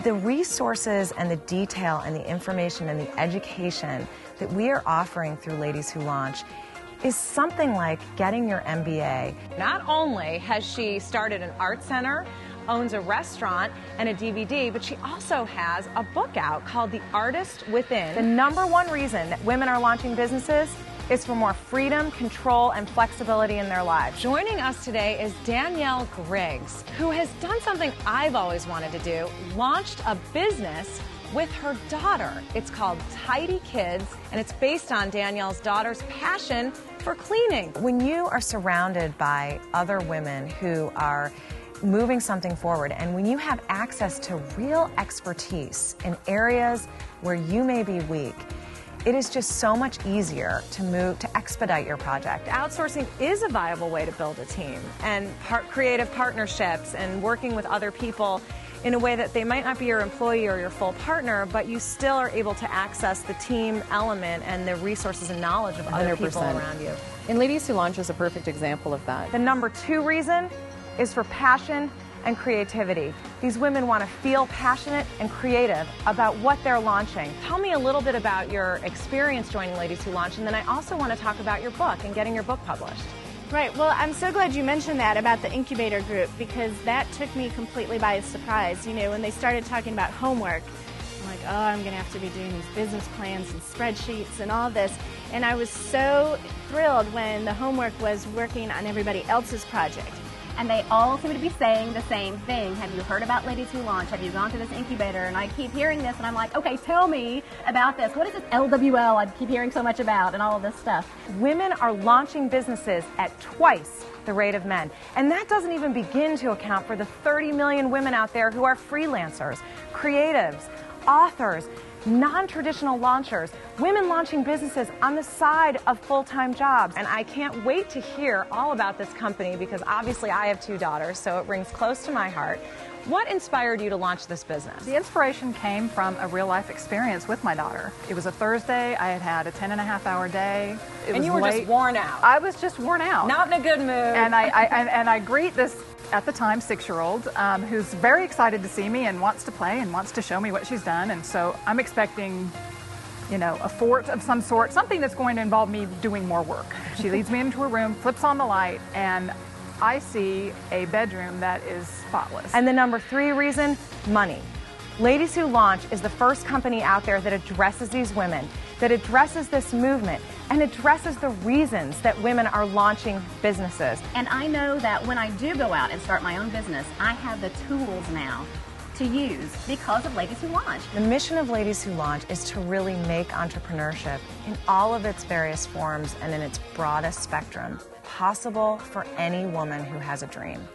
The resources and the detail and the information and the education that we are offering through Ladies Who Launch is something like getting your MBA. Not only has she started an art center, owns a restaurant and a DVD, but she also has a book out called The Artist Within. The #1 reason that women are launching businesses is for more freedom, control, and flexibility in their lives. Joining us today is Danielle Griggs, who has done something I've always wanted to do, launched a business with her daughter. It's called Tidy Kids, and it's based on Danielle's daughter's passion for cleaning. When you are surrounded by other women who are moving something forward, and when you have access to real expertise in areas where you may be weak, it is just so much easier to expedite your project. Outsourcing is a viable way to build a team, and creative partnerships and working with other people in a way that they might not be your employee or your full partner, but you still are able to access the team element and the resources and knowledge of other 100%. people around you. And Ladies Who Launch is a perfect example of that. The #2 reason is for passion and creativity. These women want to feel passionate and creative about what they're launching. Tell me a little bit about your experience joining Ladies Who Launch, and then I also want to talk about your book and getting your book published. Right, well, I'm so glad you mentioned that about the incubator group, because that took me completely by surprise. You know, when they started talking about homework, I'm like, oh, I'm going to have to be doing these business plans and spreadsheets and all this. And I was so thrilled when the homework was working on everybody else's project. And they all seem to be saying the same thing. Have you heard about Ladies Who Launch? Have you gone to this incubator? And I keep hearing this, and I'm like, okay, tell me about this. What is this LWL I keep hearing so much about and all of this stuff? Women are launching businesses at twice the rate of men. And that doesn't even begin to account for the 30 million women out there who are freelancers, creatives, authors, non-traditional launchers, women launching businesses on the side of full-time jobs. And I can't wait to hear all about this company, because obviously I have 2 daughters, so it rings close to my heart. What inspired you to launch this business? The inspiration came from a real-life experience with my daughter. It was a Thursday. I had had a 10.5-hour day. And you were late. just worn out. I was just worn out. Not in a good mood. And I greet this, at the time, 6-year-old who's very excited to see me and wants to play and wants to show me what she's done. And so I'm expecting, you know, a fort of some sort, something that's going to involve me doing more work. She leads me into a room, flips on the light, and I see a bedroom that is spotless. And the #3 reason, money. Ladies Who Launch is the first company out there that addresses these women, that addresses this movement, and addresses the reasons that women are launching businesses. And I know that when I do go out and start my own business, I have the tools now to use because of Ladies Who Launch. The mission of Ladies Who Launch is to really make entrepreneurship in all of its various forms and in its broadest spectrum possible for any woman who has a dream.